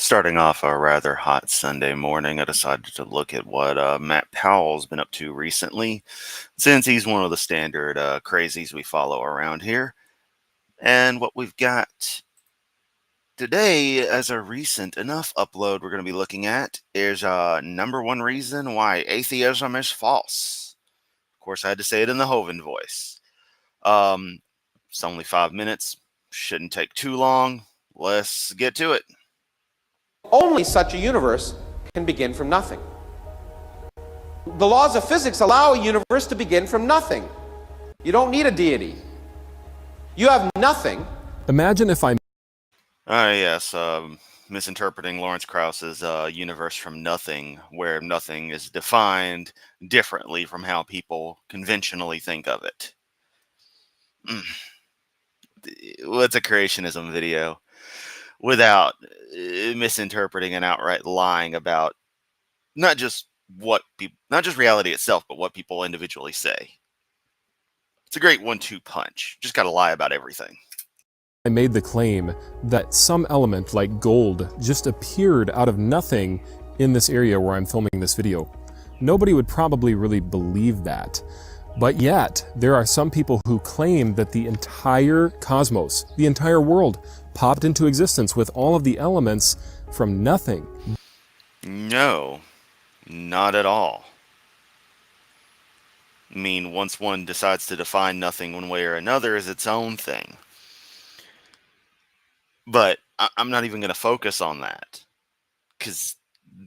Starting off a rather hot Sunday morning, I decided to look at what Matt Powell's been up to recently, since he's one of the standard crazies we follow around here. And what we've got today as a recent enough upload we're going to be looking at is number one reason why atheism is false. Of course, I had to say it in the Hovind voice. It's only 5 minutes. Shouldn't take too long. Let's get to it. Only such a universe can begin from nothing. The laws of physics allow a universe to begin from nothing. You don't need a deity. You have nothing. Imagine if I... Yes, misinterpreting Lawrence Krauss's universe from nothing, where nothing is defined differently from how people conventionally think of it. What's a creationism video? Without misinterpreting and outright lying about not just reality itself, but what people individually say. It's a great 1-2 punch. Just got to lie about everything. I made the claim that some element like gold just appeared out of nothing in this area where I'm filming this video. Nobody would probably really believe that. But yet, there are some people who claim that the entire cosmos, the entire world, popped into existence with all of the elements from nothing. No, not at all. I mean, once one decides to define nothing one way or another is its own thing. But I'm not even going to focus on that, because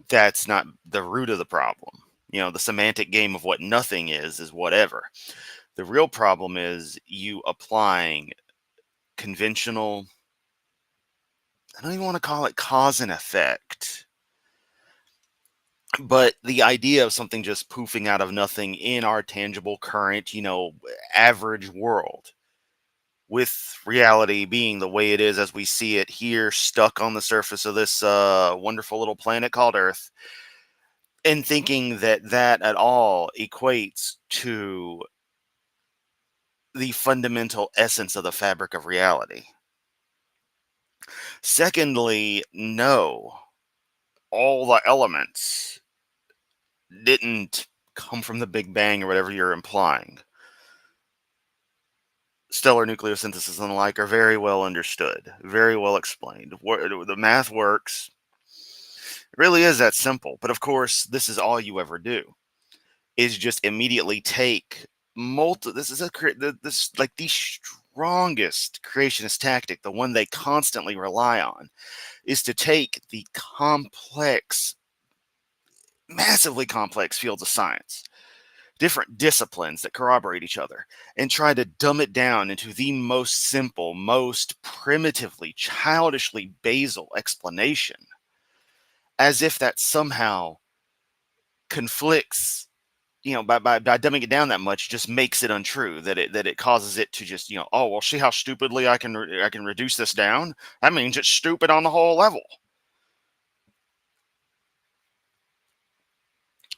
that's not the root of the problem. You know, the semantic game of what nothing is whatever. The real problem is you applying conventional, I don't even want to call it cause and effect, but the idea of something just poofing out of nothing in our tangible, current, average world, with reality being the way it is as we see it here, stuck on the surface of this wonderful little planet called Earth, and thinking that that at all equates to the fundamental essence of the fabric of reality. Secondly, no, all the elements didn't come from the Big Bang or whatever you're implying. Stellar nucleosynthesis and the like are very well understood, very well explained. The math works. It really is that simple. But of course, this is all you ever do, is just immediately take this is like the strongest creationist tactic, the one they constantly rely on, is to take the complex, massively complex fields of science, different disciplines that corroborate each other, and try to dumb it down into the most simple, most primitively, childishly basal explanation, as if that somehow conflicts, by dumbing it down that much, just makes it untrue, that it causes it to just, oh, well, see how stupidly I can reduce this down? That means it's stupid on the whole level.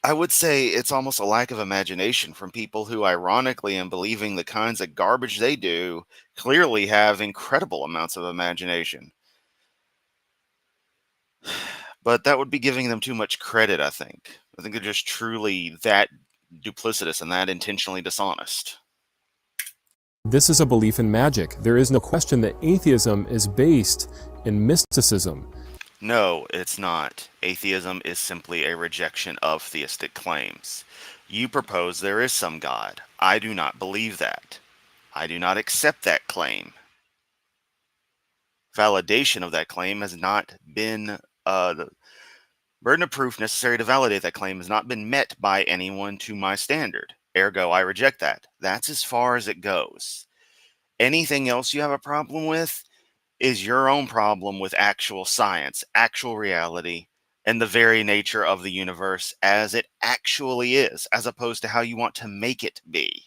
I would say it's almost a lack of imagination from people who, ironically, in believing the kinds of garbage they do, clearly have incredible amounts of imagination. But that would be giving them too much credit, I think. I think they're just truly that duplicitous and that intentionally dishonest. This is a belief in magic. There is no question that atheism is based in mysticism. No, it's not. Atheism is simply a rejection of theistic claims. You propose there is some God. I do not believe that. I do not accept that claim. Validation of that claim has not been, the burden of proof necessary to validate that claim has not been met by anyone to my standard. Ergo, I reject that. That's as far as it goes. Anything else you have a problem with is your own problem with actual science, actual reality, and the very nature of the universe as it actually is, as opposed to how you want to make it be.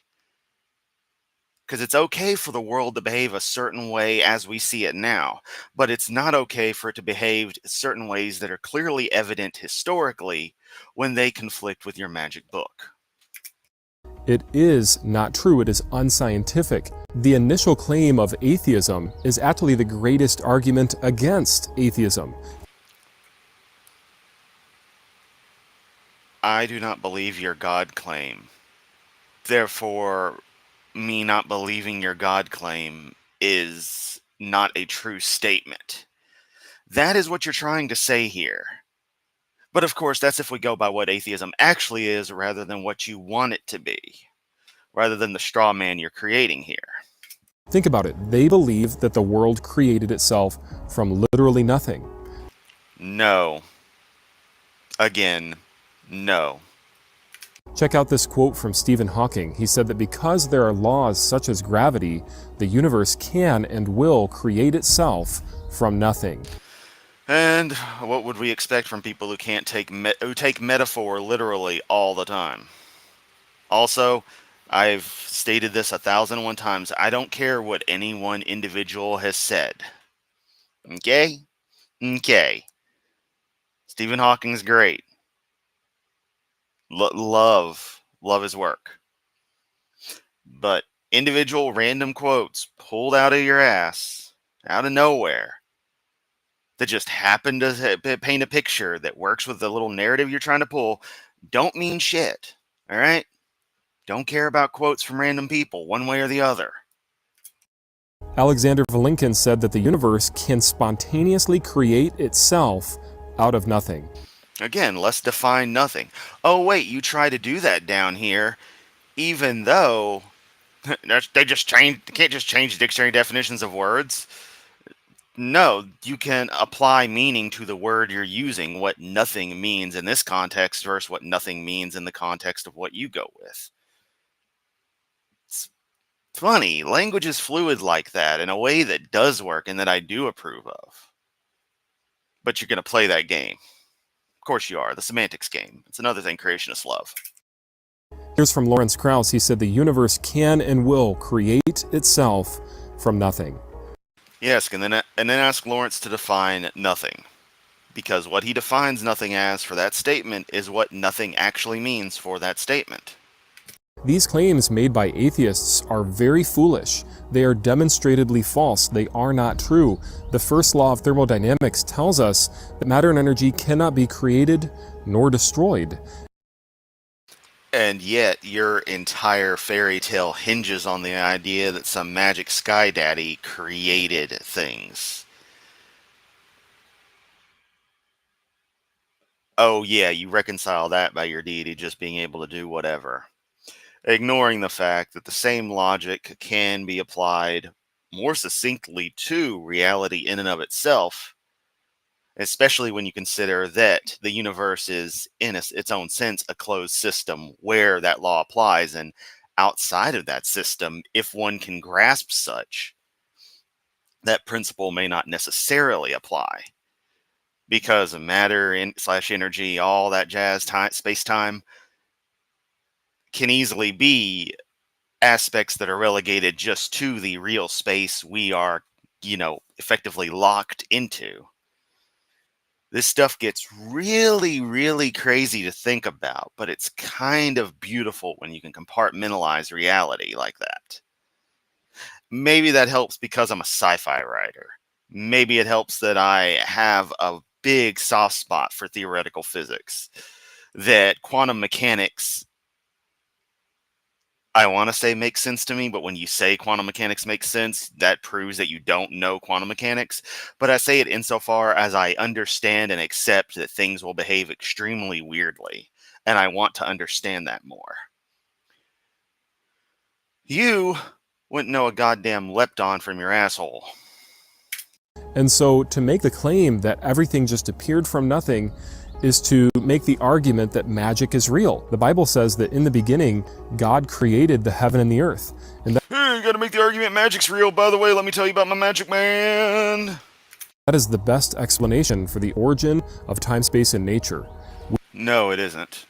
Because it's okay for the world to behave a certain way as we see it now, but it's not okay for it to behave certain ways that are clearly evident historically when they conflict with your magic book. It is not true. It is unscientific. The initial claim of atheism is actually the greatest argument against atheism. I do not believe your God claim. Therefore, me not believing your God claim is not a true statement. That is what you're trying to say here. But of course, that's if we go by what atheism actually is rather than what you want it to be, rather than the straw man you're creating here. Think about it. They believe that the world created itself from literally nothing. No. Again, no. Check out this quote from Stephen Hawking. He said that because there are laws such as gravity, the universe can and will create itself from nothing. And what would we expect from people who can't take metaphor literally all the time? Also, I've stated this 1,001 times. I don't care what any one individual has said. Okay? Okay. Stephen Hawking's great. Love his work. But individual random quotes pulled out of your ass, out of nowhere, that just happen to paint a picture that works with the little narrative you're trying to pull, don't mean shit. All right? Don't care about quotes from random people, one way or the other. Alexander Velikin said that the universe can spontaneously create itself out of nothing. Again, let's define nothing. Oh, wait, you try to do that down here, even though they can't just change dictionary definitions of words. No, you can apply meaning to the word you're using, what nothing means in this context versus what nothing means in the context of what you go with. It's funny, language is fluid like that in a way that does work and that I do approve of. But you're going to play that game. Of course you are, the semantics game. It's another thing creationists love. Here's from Lawrence Krauss. He said the universe can and will create itself from nothing. Yes, and then ask Lawrence to define nothing. Because what he defines nothing as for that statement is what nothing actually means for that statement. These claims made by atheists are very foolish. They are demonstrably false. They are not true. The first law of thermodynamics tells us that matter and energy cannot be created nor destroyed. And yet, your entire fairy tale hinges on the idea that some magic sky daddy created things. Oh yeah, you reconcile that by your deity just being able to do whatever. Ignoring the fact that the same logic can be applied more succinctly to reality in and of itself, especially when you consider that the universe is, in its own sense, a closed system where that law applies, and outside of that system, if one can grasp such, that principle may not necessarily apply. Because of matter slash energy, all that jazz, space-time, can easily be aspects that are relegated just to the real space we are, effectively locked into. This stuff gets really, really crazy to think about, but it's kind of beautiful when you can compartmentalize reality like that. Maybe that helps because I'm a sci-fi writer. Maybe it helps that I have a big soft spot for theoretical physics. That quantum mechanics, I want to say makes sense to me, but when you say quantum mechanics makes sense, that proves that you don't know quantum mechanics. But I say it insofar as I understand and accept that things will behave extremely weirdly, and I want to understand that more. You wouldn't know a goddamn lepton from your asshole. And so to make the claim that everything just appeared from nothing is to make the argument that magic is real. The Bible says that in the beginning, God created the heaven and the earth. And Hey, you gotta make the argument magic's real. By the way, let me tell you about my magic man. that is the best explanation for the origin of time, space, and nature. No, it isn't.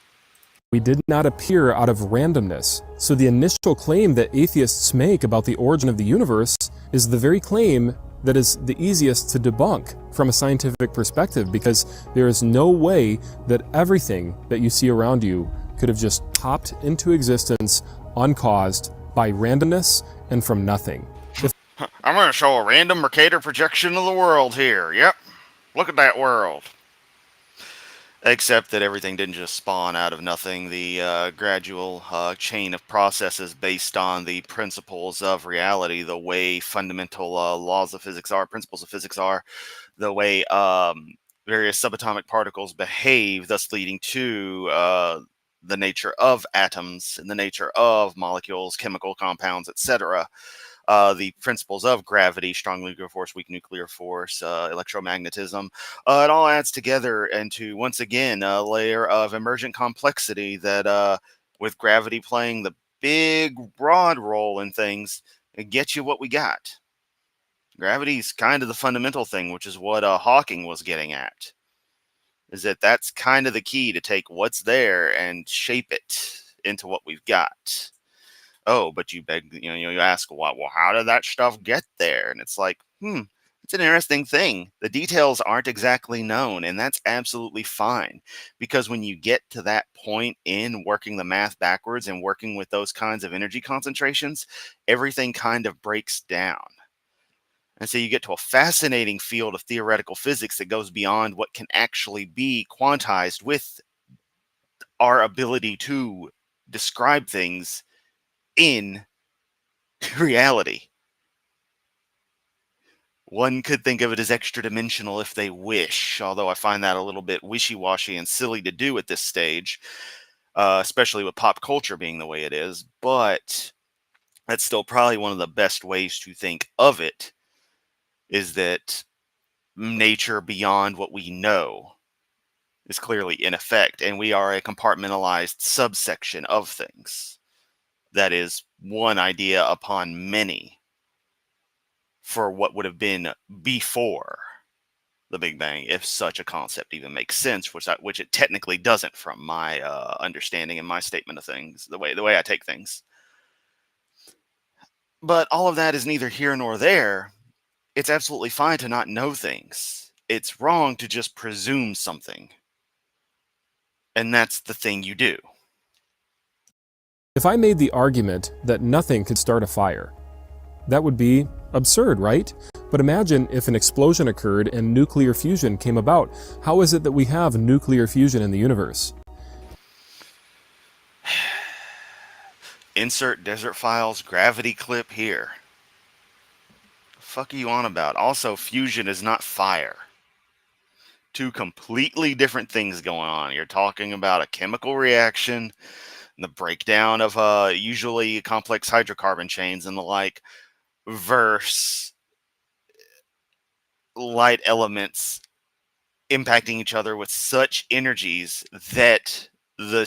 We did not appear out of randomness. So the initial claim that atheists make about the origin of the universe is the very claim that is the easiest to debunk from a scientific perspective, because there is no way that everything that you see around you could have just popped into existence uncaused by randomness and from nothing. I'm going to show a random Mercator projection of the world here. Yep. Look at that world. Except that everything didn't just spawn out of nothing. The gradual chain of processes based on the principles of reality, the way fundamental laws of physics are, principles of physics are, the way various subatomic particles behave, thus leading to the nature of atoms and the nature of molecules, chemical compounds, etc. The principles of gravity, strong nuclear force, weak nuclear force, electromagnetism. It all adds together into, once again, a layer of emergent complexity that, with gravity playing the big, broad role in things, it gets you what we got. Gravity's kind of the fundamental thing, which is what Hawking was getting at. Is that that's kind of the key to take what's there and shape it into what we've got. Oh, but you you ask, well, how did that stuff get there? And it's like, it's an interesting thing. The details aren't exactly known, and that's absolutely fine. Because when you get to that point in working the math backwards and working with those kinds of energy concentrations, everything kind of breaks down. And so you get to a fascinating field of theoretical physics that goes beyond what can actually be quantized with our ability to describe things in reality. One could think of it as extra dimensional if they wish, although I find that a little bit wishy-washy and silly to do at this stage, especially with pop culture being the way it is. But that's still probably one of the best ways to think of it, is that nature beyond what we know is clearly in effect, and we are a compartmentalized subsection of things. That is one idea upon many for what would have been before the Big Bang, if such a concept even makes sense, which it technically doesn't from my understanding and my statement of things, the way I take things. But all of that is neither here nor there. It's absolutely fine to not know things. It's wrong to just presume something. And that's the thing you do. If I made the argument that nothing could start a fire, that would be absurd, right? But imagine if an explosion occurred and nuclear fusion came about. How is it that we have nuclear fusion in the universe? Insert Desert Files gravity clip here. The fuck are you on about? Also, fusion is not fire. Two completely different things going on. You're talking about a chemical reaction, the breakdown of usually complex hydrocarbon chains and the like, versus light elements impacting each other with such energies that the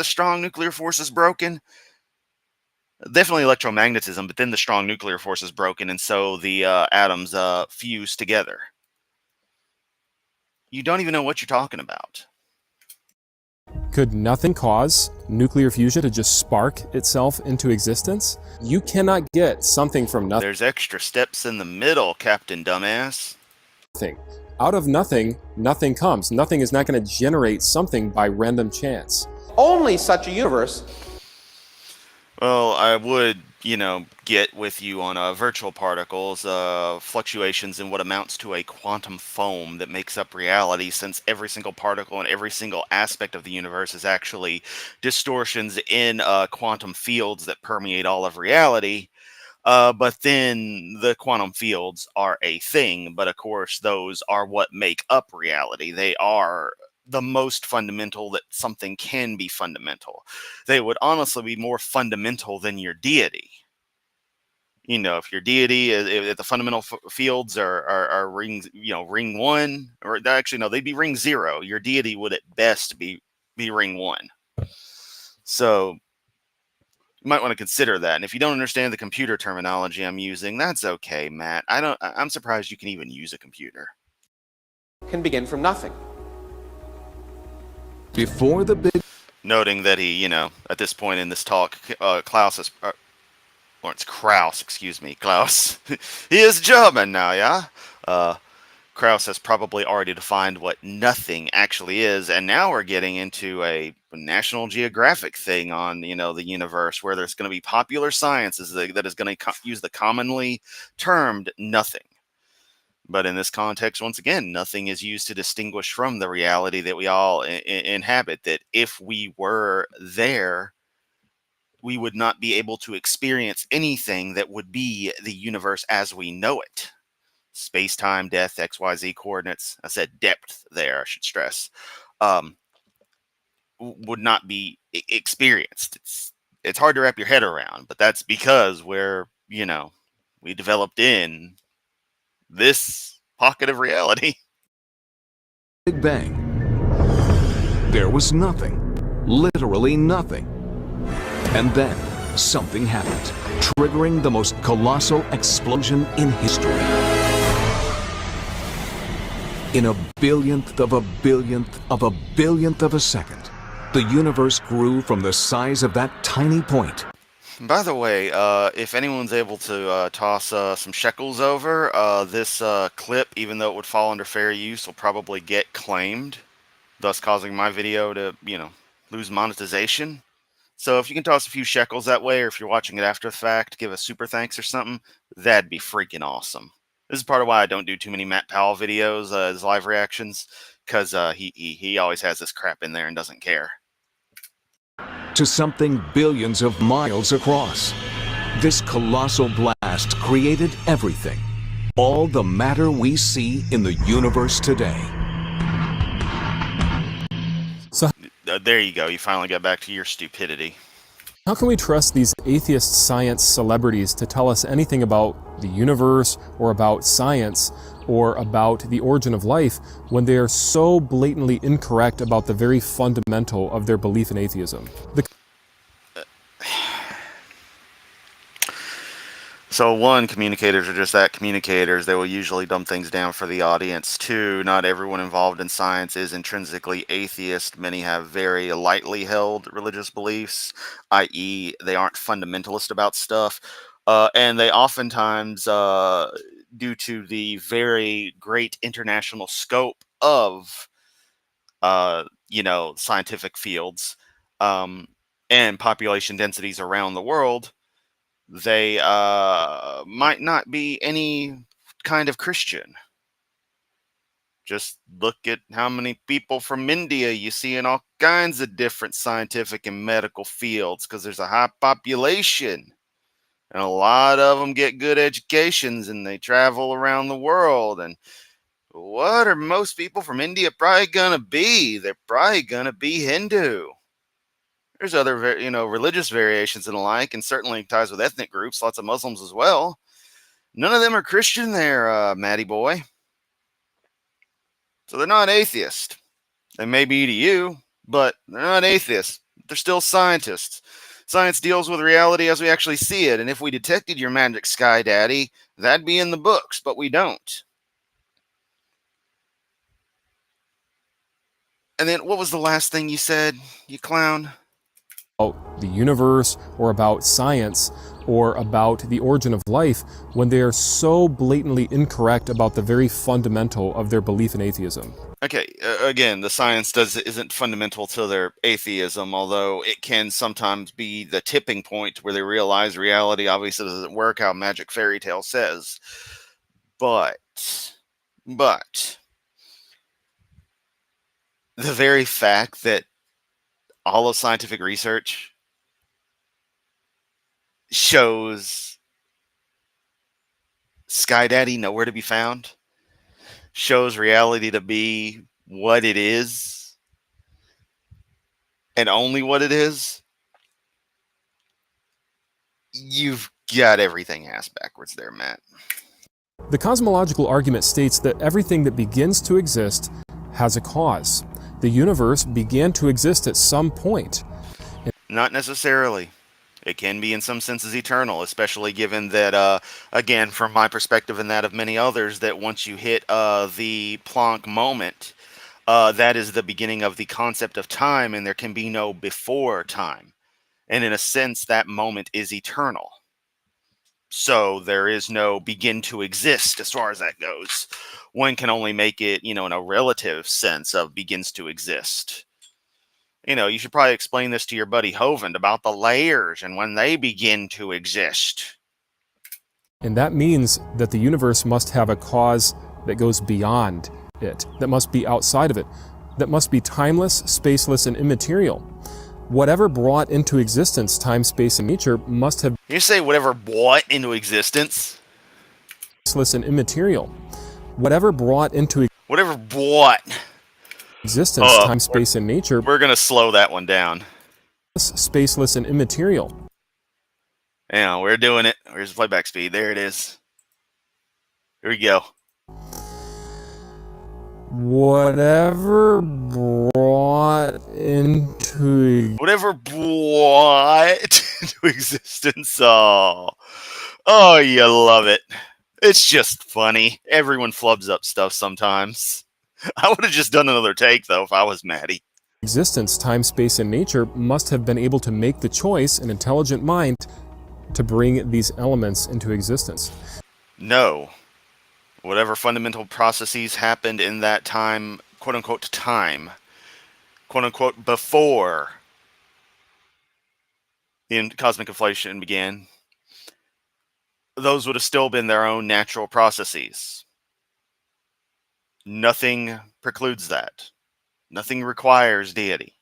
strong nuclear force is broken. Definitely electromagnetism, but then the strong nuclear force is broken, and so the atoms fuse together. You don't even know what you're talking about. Could nothing cause nuclear fusion to just spark itself into existence? You cannot get something from nothing. There's extra steps in the middle, Captain Dumbass. Out of nothing, nothing comes. Nothing is not going to generate something by random chance. Only such a universe. Well, I would, get with you on virtual particles, fluctuations in what amounts to a quantum foam that makes up reality, since every single particle and every single aspect of the universe is actually distortions in quantum fields that permeate all of reality. But then the quantum fields are a thing, but of course those are what make up reality. They are the most fundamental that something can be fundamental. They would honestly be more fundamental than your deity. If your deity, if the fundamental fields are rings, ring one, or actually no, they'd be ring zero. Your deity would at best be ring one. So you might want to consider that. And if you don't understand the computer terminology I'm using, that's okay, Matt. I'm surprised you can even use a computer. Can begin from nothing. Before the big... Noting that he, at this point in this talk, Klaus is... Lawrence Krauss, excuse me, Klaus. He is German now, yeah? Krauss has probably already defined what nothing actually is, and now we're getting into a National Geographic thing on, the universe, where there's going to be popular science that is going to use the commonly termed nothing. But in this context, once again, nothing is used to distinguish from the reality that we all inhabit, that if we were there, we would not be able to experience anything that would be the universe as we know it. Space, time, death, XYZ coordinates. I said depth there, I should stress. Would not be experienced. It's hard to wrap your head around, but that's because we developed in this pocket of reality. Big Bang. There was nothing, literally nothing. And then something happened, triggering the most colossal explosion in history. In a billionth of a billionth of a billionth of a second, the universe grew from the size of that tiny point. By the way, if anyone's able to toss some shekels over, this clip, even though it would fall under fair use, will probably get claimed, thus causing my video to, lose monetization. So if you can toss a few shekels that way, or if you're watching it after the fact, give a super thanks or something, that'd be freaking awesome. This is part of why I don't do too many Matt Powell videos, his live reactions, because he always has this crap in there and doesn't care. To something billions of miles across. This colossal blast created everything. All the matter we see in the universe today. So There you go. You finally got back to your stupidity. how can we trust these atheist science celebrities to tell us anything about the universe or about science or about the origin of life when they are so blatantly incorrect about the very fundamental of their belief in atheism? So one, communicators are just that, communicators. They will usually dumb things down for the audience. Two, not everyone involved in science is intrinsically atheist. Many have very lightly held religious beliefs, i.e. they aren't fundamentalist about stuff. And they oftentimes, due to the very great international scope of, scientific fields and population densities around the world, they might not be any kind of Christian. Just look at how many people from India you see in all kinds of different scientific and medical fields, because there's a high population. And a lot of them get good educations and they travel around the world. And what are most people from India probably going to be? They're probably going to be Hindu. There's other, religious variations and the like, and certainly ties with ethnic groups, lots of Muslims as well. None of them are Christian there, Matty boy. So they're not atheist. They may be to you, but they're not atheists. They're still scientists. Science deals with reality as we actually see it, and if we detected your magic sky daddy, that'd be in the books, but we don't. And then what was the last thing you said, you clown? About the universe or about science or about the origin of life when they are so blatantly incorrect about the very fundamental of their belief in atheism. Okay, again, the science isn't fundamental to their atheism, although it can sometimes be the tipping point where they realize reality obviously doesn't work how magic fairy tale says. But the very fact that all of scientific research shows Sky Daddy nowhere to be found, shows reality to be what it is, and only what it is, you've got everything ass backwards there, Matt. The cosmological argument states that everything that begins to exist has a cause. The universe began to exist at some point. Not necessarily. It can be in some senses eternal, especially given that, again, from my perspective and that of many others, that once you hit the Planck moment, that is the beginning of the concept of time, and there can be no before time. And in a sense, that moment is eternal. So there is no begin to exist as far as that goes. One can only make it, in a relative sense of begins to exist. You should probably explain this to your buddy Hovind about the layers and when they begin to exist. And that means that the universe must have a cause that goes beyond it, that must be outside of it, that must be timeless, spaceless, and immaterial. Whatever brought into existence time, space, and nature must have You say whatever brought into existence? spaceless and immaterial. Whatever brought into Whatever brought. existence time, space, and nature, We're going to slow that one down. spaceless and immaterial. Yeah, we're doing it. Where's the playback speed? There it is. Here we go. Whatever brought into Whatever brought into existence. Oh, you love it. It's just funny. Everyone flubs up stuff sometimes. I would have just done another take, though, if I was Maddie. existence, time, space, and nature must have been able to make the choice, an intelligent mind, to bring these elements into existence. No. Whatever fundamental processes happened in that time, quote-unquote, quote-unquote, before the cosmic inflation began, those would have still been their own natural processes. Nothing precludes that. Nothing requires deity.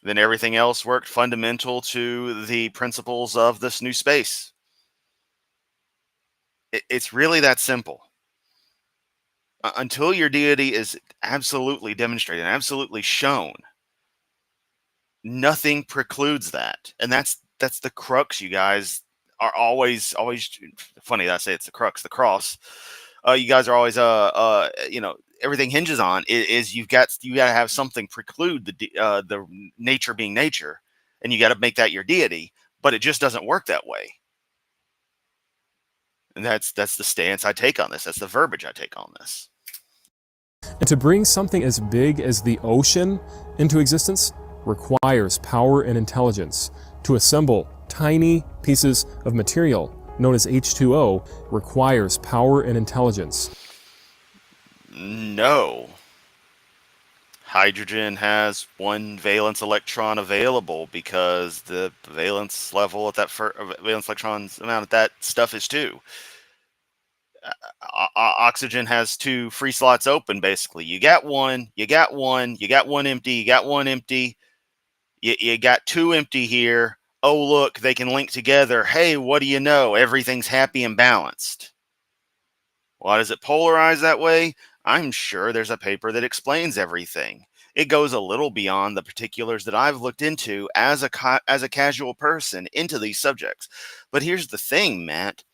Then everything else worked fundamental to the principles of this new space. It's really that simple. Until your deity is absolutely demonstrated, absolutely shown, nothing precludes that. And that's the crux, you guys are always funny that I say it's the crux, the cross. You guys are always everything hinges on is you got to have something preclude the nature being nature, and you got to make that your deity, but it just doesn't work that way. And that's the stance I take on this. That's the verbiage I take on this. And to bring something as big as the ocean into existence requires power and intelligence. To assemble tiny pieces of material known as H2O requires power and intelligence. No. Hydrogen has one valence electron available because the valence level at that valence electrons amount at that stuff is 2. Oxygen has 2 free slots open, basically. You got one, you got one, you got one empty, you got one empty, you got 2 empty here. Oh, look, they can link together. Hey, what do you know? Everything's happy and balanced. Why does it polarize that way? I'm sure there's a paper that explains everything. It goes a little beyond the particulars that I've looked into as a casual person into these subjects. But here's the thing, Matt.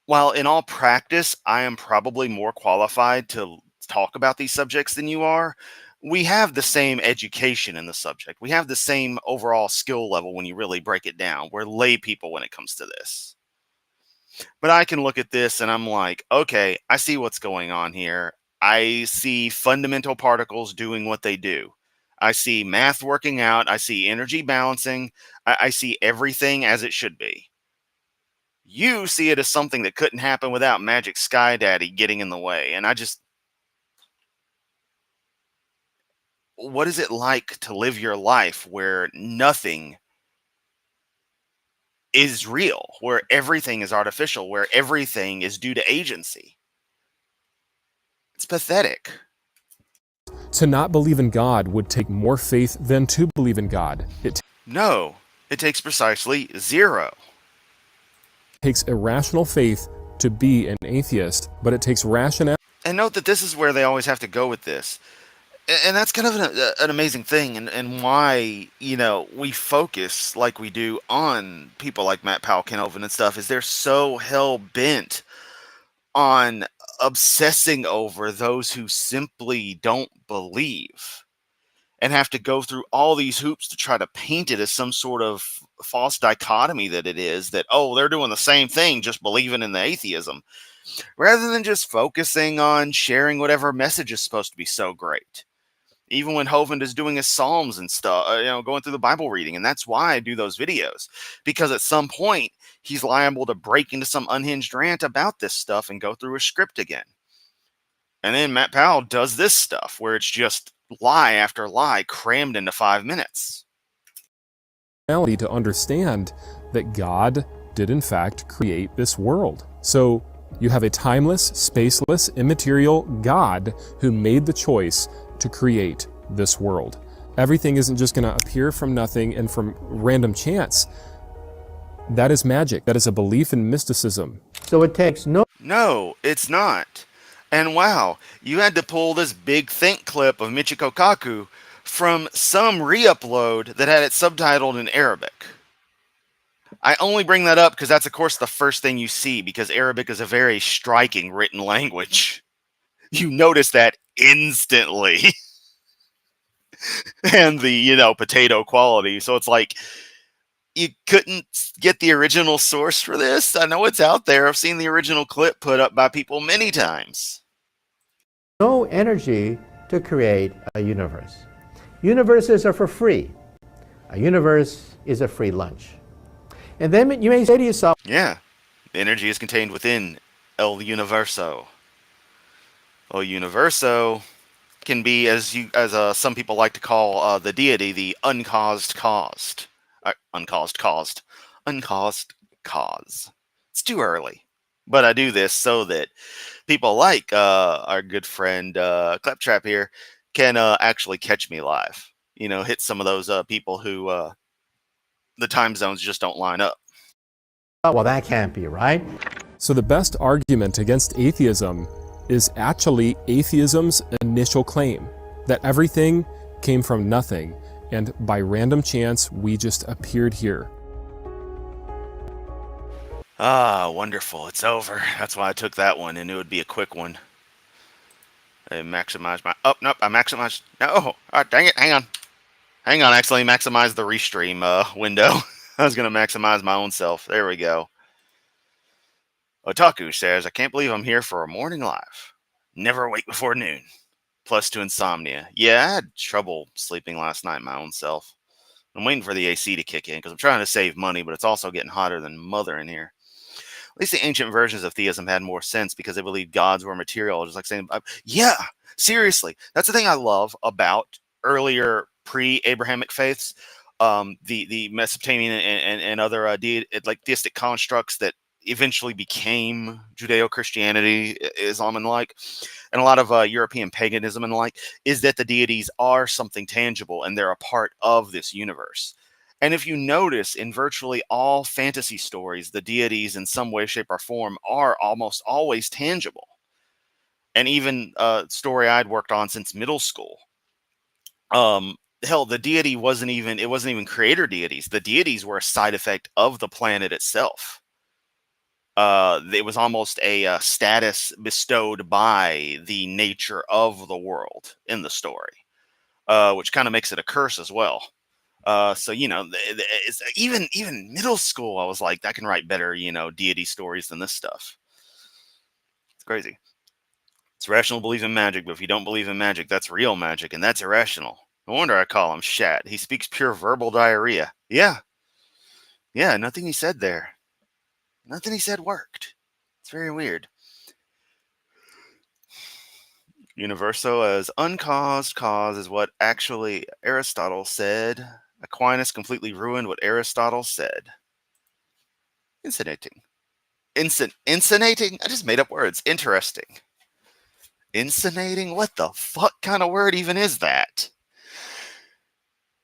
While in all practice, I am probably more qualified to talk about these subjects than you are, we have the same education in the subject. We have the same overall skill level when you really break it down. We're lay people when it comes to this. But I can look at this and I'm like, okay, I see what's going on here. I see fundamental particles doing what they do. I see math working out. I see energy balancing. I see everything as it should be. You see it as something that couldn't happen without Magic Sky Daddy getting in the way. And what is it like to live your life where nothing is real, where everything is artificial, where everything is due to agency? It's pathetic. To not believe in God would take more faith than to believe in God. No, it takes precisely 0. Takes irrational faith to be an atheist, but it takes rationality. And note that this is where they always have to go with this. And that's kind of an amazing thing, and why, we focus like we do on people like Matt Powell, Ken Hovind, and stuff, is they're so hell-bent on obsessing over those who simply don't believe and have to go through all these hoops to try to paint it as some sort of false dichotomy that it is, that, oh, they're doing the same thing, just believing in the atheism, rather than just focusing on sharing whatever message is supposed to be so great. Even when Hovind is doing his Psalms and stuff, going through the Bible reading. And that's why I do those videos. Because at some point, he's liable to break into some unhinged rant about this stuff and go through a script again. And then Matt Powell does this stuff where it's just lie after lie crammed into 5 minutes. To understand that God did in fact create this world. So You have a timeless, spaceless, immaterial God who made the choice to create this world. Everything isn't just going to appear from nothing and from random chance. That is magic. That is a belief in mysticism. So it takes no No, it's not. And wow, you had to pull this big think clip of Michiko Kaku from some re-upload that had it subtitled in Arabic. I only bring that up because that's, of course, the first thing you see, because Arabic is a very striking written language. You notice that instantly. And the, potato quality. So it's like, you couldn't get the original source for this? I know it's out there. I've seen the original clip put up by people many times. energy to create a universe. Universes are for free. A universe is a free lunch. And then you may say to yourself, Yeah, energy is contained within El Universo. El Universo can be, as some people like to call the deity, the uncaused caused. Uncaused cause. It's too early. But I do this so that people like our good friend Claptrap here can actually catch me live. Hit some of those people who the time zones just don't line up. well, that can't be right. So the best argument against atheism is actually atheism's initial claim that everything came from nothing, and by random chance, we just appeared here. Ah, wonderful. It's over. That's why I took that one, and it would be a quick one. I maximized my... Oh, nope, I maximized... No! Oh, dang it, hang on. I accidentally maximized the restream window. I was going to maximize my own self. There we go. Otaku says, I can't believe I'm here for a morning live. Never awake before noon. Plus 2 insomnia. Yeah, I had trouble sleeping last night, my own self. I'm waiting for the AC to kick in because I'm trying to save money, but it's also getting hotter than mother in here. At least the ancient versions of theism had more sense because they believed gods were material. Just like saying, yeah, seriously. That's the thing I love about earlier pre-Abrahamic faiths. The Mesopotamian and other theistic constructs that eventually became Judeo-Christianity, Islam and like, and a lot of European paganism and like, is that the deities are something tangible and they're a part of this universe. And if you notice, in virtually all fantasy stories, the deities in some way, shape, or form are almost always tangible. And even a story I'd worked on since middle school, hell, the deity wasn't even creator deities. The deities were a side effect of the planet itself. It was almost a status bestowed by the nature of the world in the story, which kind of makes it a curse as well. So it's, even middle school, I was like, I can write better, deity stories than this stuff. It's crazy. It's rational to believe in magic, but if you don't believe in magic, that's real magic, and that's irrational. No wonder I call him Shat. He speaks pure verbal diarrhea. Yeah, nothing he said there. Nothing he said worked. It's very weird. Universo as uncaused cause is what actually Aristotle said. Aquinas completely ruined what Aristotle said. Incinerating. Incinerating? I just made up words. Interesting. Incinerating? What the fuck kind of word even is that?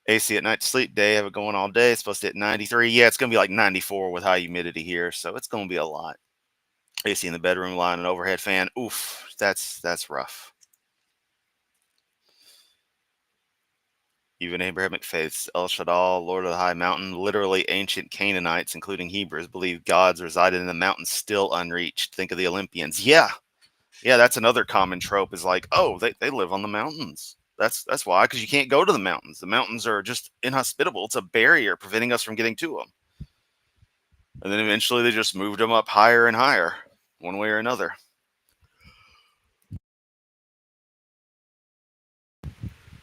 AC at night to sleep, day, have it going all day. It's supposed to hit 93. Yeah, it's going to be like 94 with high humidity here, so it's going to be a lot. AC in the bedroom, line, an overhead fan. Oof, that's rough. Even Abrahamic faiths, El Shaddai, Lord of the High Mountain, literally ancient Canaanites, including Hebrews, believed gods resided in the mountains still unreached. Think of the Olympians. Yeah, that's another common trope is like, oh, they live on the mountains. That's why, because you can't go to the mountains. The mountains are just inhospitable. It's a barrier preventing us from getting to them. And then eventually they just moved them up higher and higher, one way or another.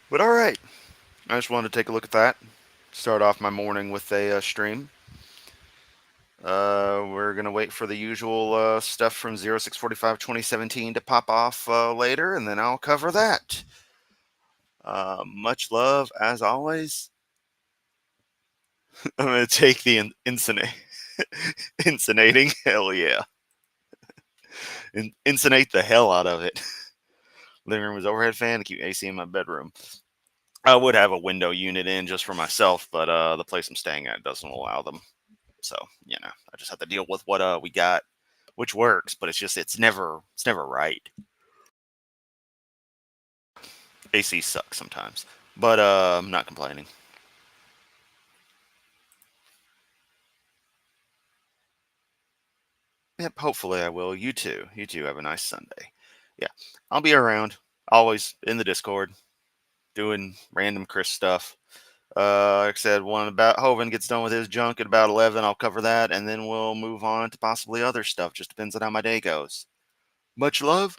But all right. I just wanted to take a look at that. Start off my morning with a stream. We're going to wait for the usual stuff from 06/45/2017 to pop off later, and then I'll cover that. Much love, as always. I'm going to take the incinerating. Hell yeah. insulate the hell out of it. Living room is overhead fan to keep AC in my bedroom. I would have a window unit in just for myself, but the place I'm staying at doesn't allow them. So, I just have to deal with what we got, which works, but it's never right. AC sucks sometimes, but I'm not complaining. Yep, hopefully I will. You too. You too have a nice Sunday. Yeah, I'll be around, always in the Discord, doing random Chris stuff. Like I said, one about Hovind gets done with his junk at about 11. I'll cover that, and then we'll move on to possibly other stuff. Just depends on how my day goes. Much love.